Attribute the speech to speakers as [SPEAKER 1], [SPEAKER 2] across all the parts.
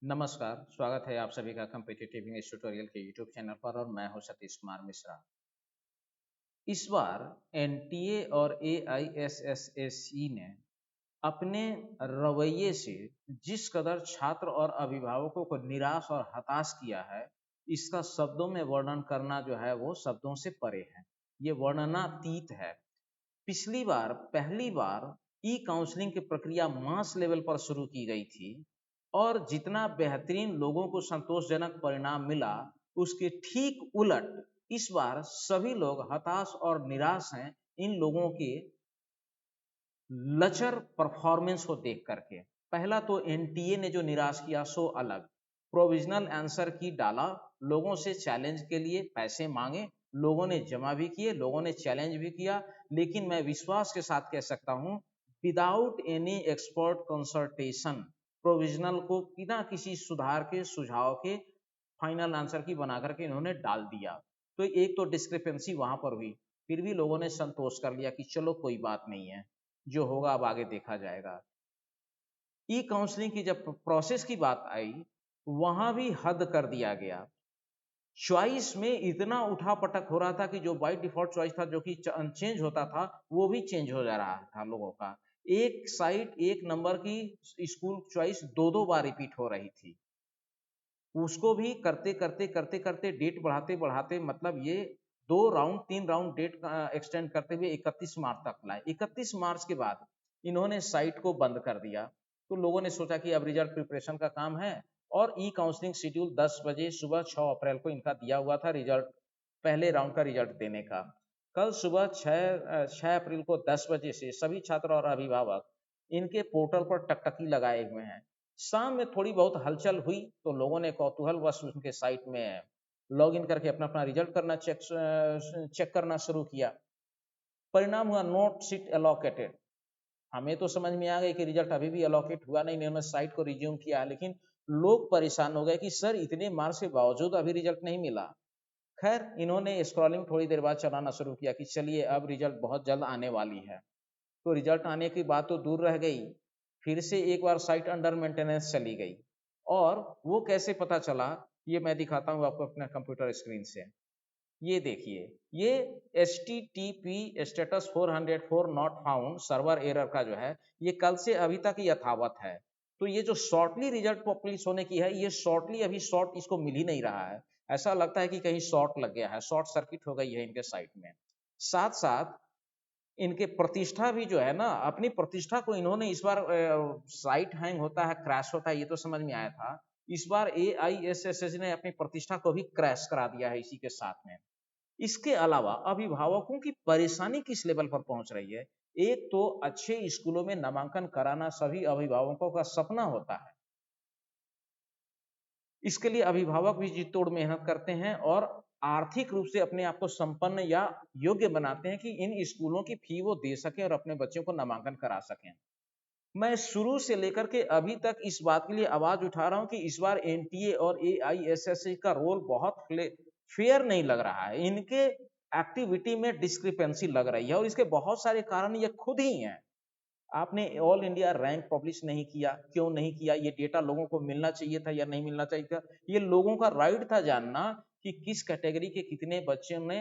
[SPEAKER 1] नमस्कार, स्वागत है आप सभी का कॉम्पिटिटिव इंग्लिश ट्यूटोरियल के यूट्यूब चैनल पर और मैं हूं सतीश कुमार मिश्रा। इस बार एनटीए और एआईएसएसएसई ने अपने रवैये से जिस कदर छात्र और अभिभावकों को निराश और हताश किया है, इसका शब्दों में वर्णन करना जो है वो शब्दों से परे है। ये वर्णनातीत है। पिछली बार पहली बार ई काउंसलिंग की प्रक्रिया मास लेवल पर शुरू की गई थी और जितना बेहतरीन लोगों को संतोषजनक परिणाम मिला, उसके ठीक उलट इस बार सभी लोग हताश और निराश हैं इन लोगों के लचर परफॉर्मेंस को देख करके। पहला तो एनटीए ने जो निराश किया सो अलग। प्रोविजनल आंसर की डाला, लोगों से चैलेंज के लिए पैसे मांगे, लोगों ने जमा भी किए, लोगों ने चैलेंज भी किया, लेकिन मैं विश्वास के साथ कह सकता हूं without any expert consultation provisional को बिना किसी सुधार के सुझाव के फाइनल आंसर की बना करके इन्होंने डाल दिया। तो एक तो डिस्क्रिपेंसी वहां पर हुई, फिर भी लोगों ने संतोष कर लिया कि चलो कोई बात नहीं है, जो होगा अब आगे देखा जाएगा। ई काउंसलिंग की जब प्रोसेस की बात आई, वहां भी हद कर दिया गया। चॉइस में इतना उठापटक हो रहा था कि जो बाय डिफॉल्ट चॉइस था, जो कि चेंज होता था, वो भी चेंज हो जा रहा था लोगों का। एक साइट एक नंबर की स्कूल चॉइस दो दो बार रिपीट हो रही थी। उसको भी करते करते करते करते डेट बढ़ाते बढ़ाते, मतलब ये 2 राउंड 3 राउंड डेट एक्सटेंड करते हुए 31 मार्च तक लाए। 31 मार्च के बाद इन्होंने साइट को बंद कर दिया। तो लोगों ने सोचा कि अब रिजल्ट प्रिपरेशन का काम है, और ई काउंसलिंग शेड्यूल 10 बजे सुबह 6 अप्रैल को इनका दिया हुआ था रिजल्ट, पहले राउंड का रिजल्ट देने का। कल सुबह 6 अप्रैल को 10 बजे से सभी छात्र और अभिभावक इनके पोर्टल पर टकटकी लगाए हुए हैं। शाम में थोड़ी बहुत हलचल हुई तो लोगों ने कौतूहलवश उनके साइट में लॉगिन करके अपना अपना रिजल्ट करना चेक करना शुरू किया। परिणाम हुआ नोट सीट एलोकेटेड। हमें तो समझ में आ गई कि रिजल्ट अभी भी एलोकेट हुआ नहीं, इन्होंने साइट को रिज्यूम किया, लेकिन लोग परेशान हो गए कि सर इतने मार्क्स के बावजूद अभी रिजल्ट नहीं मिला। खैर, इन्होंने स्क्रॉलिंग थोड़ी देर बाद चलाना शुरू किया कि चलिए अब रिजल्ट बहुत जल्द आने वाली है। तो रिजल्ट आने की बात तो दूर रह गई, फिर से एक बार साइट अंडर मेंटेनेंस चली गई। और वो कैसे पता चला, ये मैं दिखाता हूँ आपको अपने कंप्यूटर स्क्रीन से। ये देखिए, ये H T T P status 404 not found server error का जो है, ये कल से अभी तक यथावत है। तो ये जो शॉर्टली रिजल्ट पब्लिश होने की है, ये शॉर्टली अभी शॉर्ट इसको मिल ही नहीं रहा है। ऐसा लगता है कि कहीं शॉर्ट लग गया है, शॉर्ट सर्किट हो गई है इनके साइट में। साथ साथ इनके प्रतिष्ठा भी जो है ना, अपनी प्रतिष्ठा को इन्होंने इस बार साइट हैंग होता है, क्रैश होता है, ये तो समझ में आया था। इस बार एआईएसएसएस ने अपनी प्रतिष्ठा को भी क्रैश करा दिया है इसी के साथ में। इसके अलावा अभिभावकों की परेशानी किस लेवल पर पहुंच रही है। एक तो अच्छे स्कूलों में नामांकन कराना सभी अभिभावकों का सपना होता है। इसके लिए अभिभावक भी जी तोड़ मेहनत करते हैं और आर्थिक रूप से अपने आप को संपन्न या योग्य बनाते हैं कि इन स्कूलों की फी वो दे सकें और अपने बच्चों को नामांकन करा सकें। मैं शुरू से लेकर के अभी तक इस बात के लिए आवाज उठा रहा हूं कि इस बार एनटीए और एआईएसएससी का रोल बहुत फेयर नहीं लग रहा है। इनके एक्टिविटी में डिस्क्रिपेंसी लग रही है और इसके बहुत सारे कारण ये खुद ही हैं। आपने ऑल इंडिया रैंक पब्लिश नहीं किया, क्यों नहीं किया? ये डेटा लोगों को मिलना चाहिए था या नहीं मिलना चाहिए था? ये लोगों का राइट था जानना कि किस कैटेगरी के कितने बच्चों ने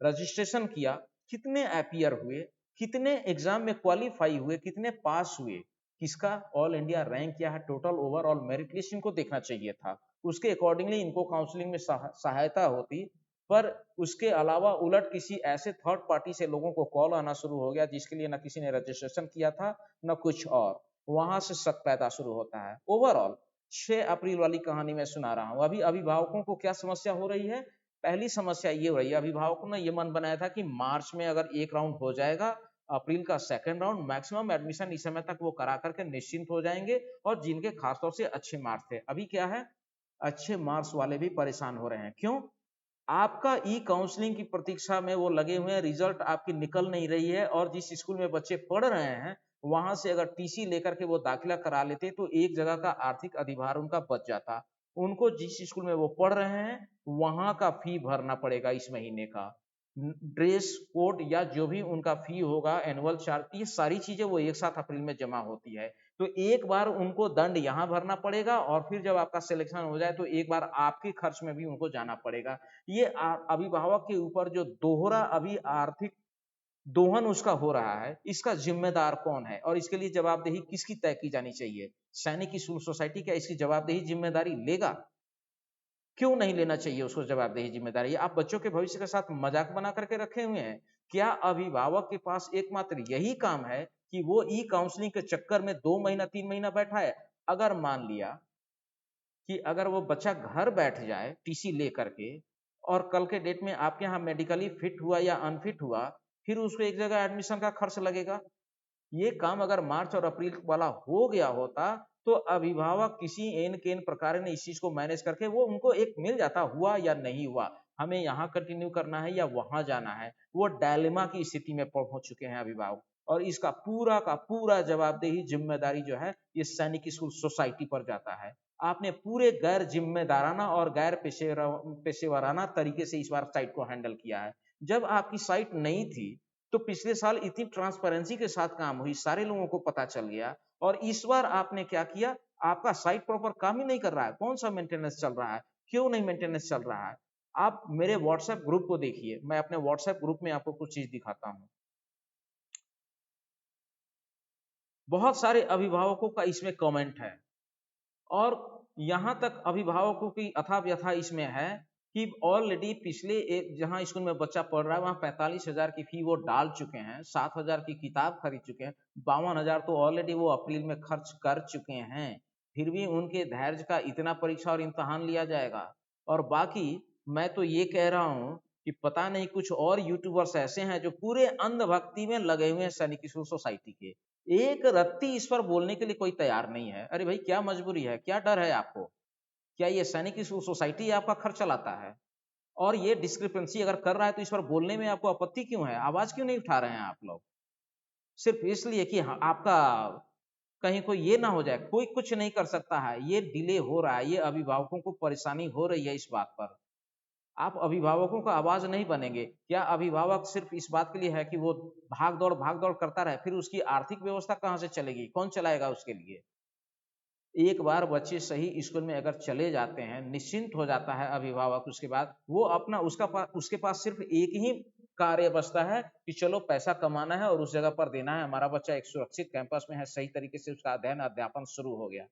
[SPEAKER 1] रजिस्ट्रेशन किया, कितने अपीयर हुए, कितने एग्जाम में क्वालिफाई हुए, कितने पास हुए, किसका ऑल इंडिया रैंक क्या है, टोटल ओवरऑल मेरिट लिस्ट इनको देखना चाहिए था। उसके अकॉर्डिंगली इनको काउंसलिंग में सहायता होती। पर उसके अलावा उलट किसी ऐसे थर्ड पार्टी से लोगों को कॉल आना शुरू हो गया जिसके लिए ना किसी ने रजिस्ट्रेशन किया था, ना कुछ और। वहां से शक पैदा शुरू होता है। ओवरऑल 6 अप्रैल वाली कहानी मैं सुना रहा हूं। अभी अभिभावकों को क्या समस्या हो रही है? पहली समस्या ये हो रही है, अभिभावकों ने ये मन बनाया था कि मार्च में अगर एक राउंड हो जाएगा, अप्रैल का सेकंड राउंड, मैक्सिमम एडमिशन इस समय तक वो करा करके निश्चिंत हो जाएंगे। और जिनके खासतौर से अच्छे मार्क्स थे, अभी क्या है, अच्छे मार्क्स वाले भी परेशान हो रहे हैं। क्यों? आपका ई काउंसलिंग की प्रतीक्षा में वो लगे हुए हैं, रिजल्ट आपकी निकल नहीं रही है, और जिस स्कूल में बच्चे पढ़ रहे हैं वहां से अगर टीसी लेकर के वो दाखिला करा लेते तो एक जगह का आर्थिक अधिभार उनका बच जाता। उनको जिस स्कूल में वो पढ़ रहे हैं वहां का फी भरना पड़ेगा इस महीने का, ड्रेस कोड या जो भी उनका फी होगा, एनुअल चार्ज, ये सारी चीजें वो एक साथ अप्रैल में जमा होती है। तो एक बार उनको दंड यहाँ भरना पड़ेगा और फिर जब आपका सिलेक्शन हो जाए तो एक बार आपके खर्च में भी उनको जाना पड़ेगा। ये अभिभावक के ऊपर जो दोहरा अभी आर्थिक दोहन उसका हो रहा है, इसका जिम्मेदार कौन है और इसके लिए जवाबदेही किसकी तय की जानी चाहिए? सैनिक स्कूल सोसाइटी क्या इसकी जवाबदेही जिम्मेदारी लेगा? क्यों नहीं लेना चाहिए उसको जवाबदेही जिम्मेदारी? आप बच्चों के भविष्य के साथ मजाक बना करके रखे हुए हैं। क्या अभिभावक के पास एकमात्र यही काम है कि वो ई काउंसलिंग के चक्कर में 2 महीना 3 महीना बैठा है? अगर मान लिया कि अगर वो बच्चा घर बैठ जाए टीसी लेकर के और कल के डेट में आपके यहाँ मेडिकली फिट हुआ या अनफिट हुआ, फिर उसको एक जगह एडमिशन का खर्च लगेगा। ये काम अगर मार्च और अप्रैल वाला हो गया होता तो अभिभावक किसी एन केन प्रकार ने इस चीज को मैनेज करके वो उनको एक मिल जाता, हुआ या नहीं हुआ, हमें यहाँ कंटिन्यू करना है या वहां जाना है। वो डायलेमा की स्थिति में पहुंच चुके हैं अभिभावक और इसका पूरा का पूरा जवाबदेही जिम्मेदारी जो है ये सैनिक स्कूल सोसाइटी पर जाता है। आपने पूरे गैर जिम्मेदाराना और गैर पेशेवराना तरीके से इस बार साइट को हैंडल किया है। जब आपकी साइट नहीं थी तो पिछले साल इतनी ट्रांसपेरेंसी के साथ काम हुई, सारे लोगों को पता चल गया और इस बार आपने क्या किया? आपका साइट प्रॉपर काम ही नहीं कर रहा है। कौन सा मेंटेनेंस चल रहा है? क्यों नहीं मेंटेनेंस चल रहा है? आप मेरे व्हाट्सएप ग्रुप को देखिए, मैं अपने व्हाट्सएप ग्रुप में आपको कुछ चीज दिखाता हूं। बहुत सारे अभिभावकों का इसमें कमेंट है और यहां तक अभिभावकों की अथाह व्यथा इसमें है कि ऑलरेडी पिछले एक जहां स्कूल में बच्चा पढ़ रहा है वहां 45,000 की फी वो डाल चुके हैं, 7,000 की किताब खरीद चुके हैं, 52,000 तो ऑलरेडी वो अप्रैल में खर्च कर चुके हैं। फिर भी उनके धैर्य का इतना परीक्षा और इम्तहान लिया जाएगा। और बाकी मैं तो ये कह रहा हूं कि पता नहीं कुछ और यूट्यूबर्स ऐसे हैं जो पूरे अंधभक्ति में लगे हुए हैं सैनिक स्कूल सोसाइटी के। एक रत्ती इस पर बोलने के लिए कोई तैयार नहीं है। अरे भाई क्या मजबूरी है, क्या डर है आपको? क्या ये सैनिक सोसाइटी आपका खर्च चलाता है? और ये डिस्क्रिपेंसी अगर कर रहा है तो इस पर बोलने में आपको आपत्ति क्यों है? आवाज क्यों नहीं उठा रहे हैं आप लोग? सिर्फ इसलिए कि आपका कहीं कोई ये ना हो जाए, कोई कुछ नहीं कर सकता है। ये डिले हो रहा है, ये अभिभावकों को परेशानी हो रही है इस बात पर। आप अभिभावकों का आवाज नहीं बनेंगे? क्या अभिभावक सिर्फ इस बात के लिए है कि वो भाग दौड़ करता रहे? फिर उसकी आर्थिक व्यवस्था कहाँ से चलेगी? कौन चलाएगा उसके लिए? एक बार बच्चे सही स्कूल में अगर चले जाते हैं, निश्चिंत हो जाता है अभिभावक, उसके बाद वो अपना उसके पास सिर्फ एक ही कार्य बचता है कि चलो पैसा कमाना है और उस जगह पर देना है। हमारा बच्चा एक सुरक्षित कैंपस में है, सही तरीके से उसका अध्ययन अध्यापन शुरू हो गया।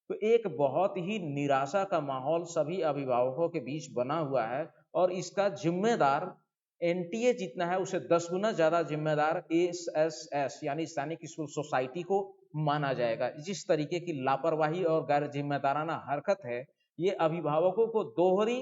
[SPEAKER 1] तो एक बहुत ही निराशा का माहौल सभी अभिभावकों के बीच बना हुआ है और इसका जिम्मेदार एनटीए जितना है उसे 10 गुना ज्यादा जिम्मेदार एसएसएस यानी सैनिक स्कूल सोसाइटी को माना जाएगा। जिस तरीके की लापरवाही और गैर जिम्मेदाराना हरकत है, ये अभिभावकों को दोहरी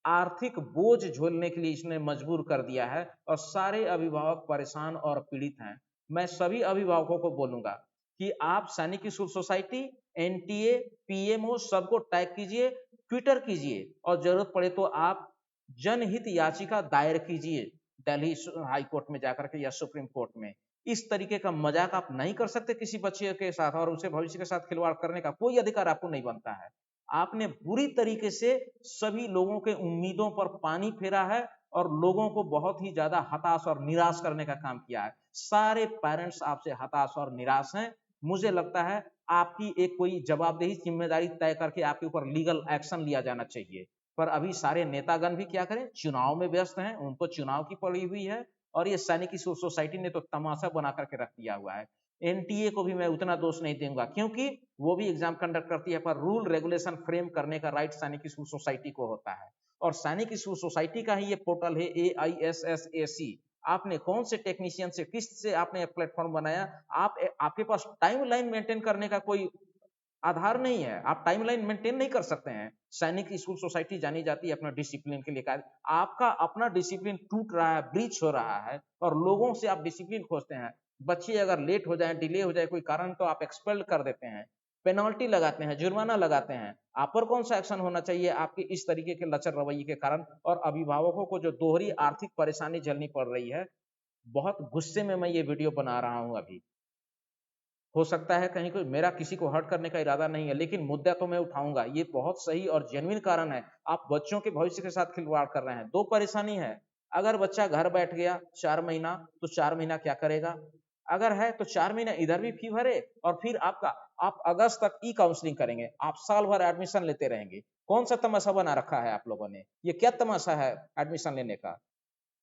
[SPEAKER 1] आर्थिक बोझ झेलने के लिए इसने मजबूर कर दिया है और सारे अभिभावक परेशान और पीड़ित हैं। मैं सभी अभिभावकों को बोलूंगा कि आप सैनिक स्कूल सोसाइटी, एनटीए, पीएमओ सबको टैग कीजिए, ट्विटर कीजिए और जरूरत पड़े तो आप जनहित याचिका दायर कीजिए दिल्ली हाई कोर्ट में जाकर के या सुप्रीम कोर्ट में। इस तरीके का मजाक आप नहीं कर सकते किसी बच्चे के साथ और उसे भविष्य के साथ खिलवाड़ करने का कोई अधिकार आपको नहीं बनता है। आपने बुरी तरीके से सभी लोगों के उम्मीदों पर पानी फेरा है और लोगों को बहुत ही ज्यादा हताश और निराश करने का काम किया है। सारे पेरेंट्स आपसे हताश और निराश हैं। मुझे लगता है आपकी एक कोई जवाबदेही जिम्मेदारी तय करके आपके ऊपर लीगल एक्शन लिया जाना चाहिए। पर अभी सारे नेतागण भी क्या करें, चुनाव में व्यस्त हैं, उनको चुनाव की पड़ी हुई है और ये सैनिक सोसाइटी ने तो तमाशा बना करके रख दिया हुआ है। एनटीए को भी मैं उतना दोष नहीं दूंगा क्योंकि वो भी एग्जाम कंडक्ट करती है, पर रूल रेगुलेशन फ्रेम करने का राइट सैनिक सोसाइटी को होता है और सैनिक सोसाइटी का ही ये पोर्टल है AISSAC। आपने कौन से टेक्नीशियन से किस से आपने प्लेटफॉर्म बनाया? आपके पास टाइमलाइन मेंटेन करने का कोई आधार नहीं है। आप टाइमलाइन मेंटेन नहीं कर सकते हैं। सैनिक स्कूल सोसाइटी जानी जाती है अपना डिसिप्लिन के लिए। आपका अपना डिसिप्लिन टूट रहा है, ब्रीच हो रहा है और लोगों से आप डिसिप्लिन खोजते हैं। बच्चे अगर लेट हो जाए, डिले हो जाए कोई कारण तो आप एक्सपेल कर देते हैं, पेनल्टी लगाते हैं, जुर्माना लगाते हैं। आप पर कौन सा एक्शन होना चाहिए आपके इस तरीके के लचर रवैये के कारण? और अभिभावकों को जो दोहरी आर्थिक परेशानी झेलनी पड़ रही है, बहुत गुस्से में मैं ये वीडियो बना रहा हूं अभी। हो सकता है कहीं कोई, मेरा किसी को हर्ट करने का इरादा नहीं है, लेकिन मुद्दा तो मैं उठाऊंगा। ये बहुत सही और जेन्युइन कारण है। आप बच्चों के भविष्य के साथ खिलवाड़ कर रहे हैं। दो परेशानी है, अगर बच्चा घर बैठ गया 4 महीना तो 4 महीना क्या करेगा? अगर है तो 4 महीना इधर भी फी भरे और फिर आपका आप अगस्त तक ई काउंसलिंग करेंगे, आप साल भर एडमिशन लेते रहेंगे। कौन सा तमाशा बना रखा है आप लोगों ने? ये क्या तमाशा है एडमिशन लेने का?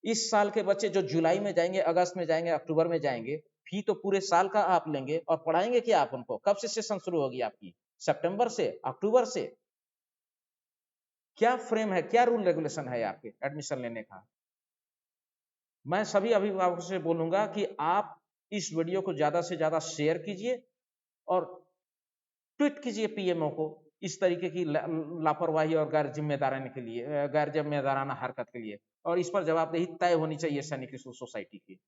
[SPEAKER 1] इस साल के बच्चे जो जुलाई में जाएंगे, अगस्त में जाएंगे, अक्टूबर में जाएंगे, फी तो पूरे साल का आप लेंगे और पढ़ाएंगे क्या आप उनको? कब से सेशन शुरू होगी आपकी? सितंबर से, अक्टूबर से? क्या फ्रेम है, क्या रूल रेगुलेशन है आपके एडमिशन लेने का? मैं सभी अभिभावकों से बोलूंगा कि आप इस वीडियो को ज्यादा से ज्यादा शेयर कीजिए और ट्वीट कीजिए पीएमओ को इस तरीके की लापरवाही और गैर जिम्मेदाराना के लिए, गैर जिम्मेदाराना हरकत के लिए, और इस पर जवाबदेही तय होनी चाहिए सैनिक सोसाइटी की।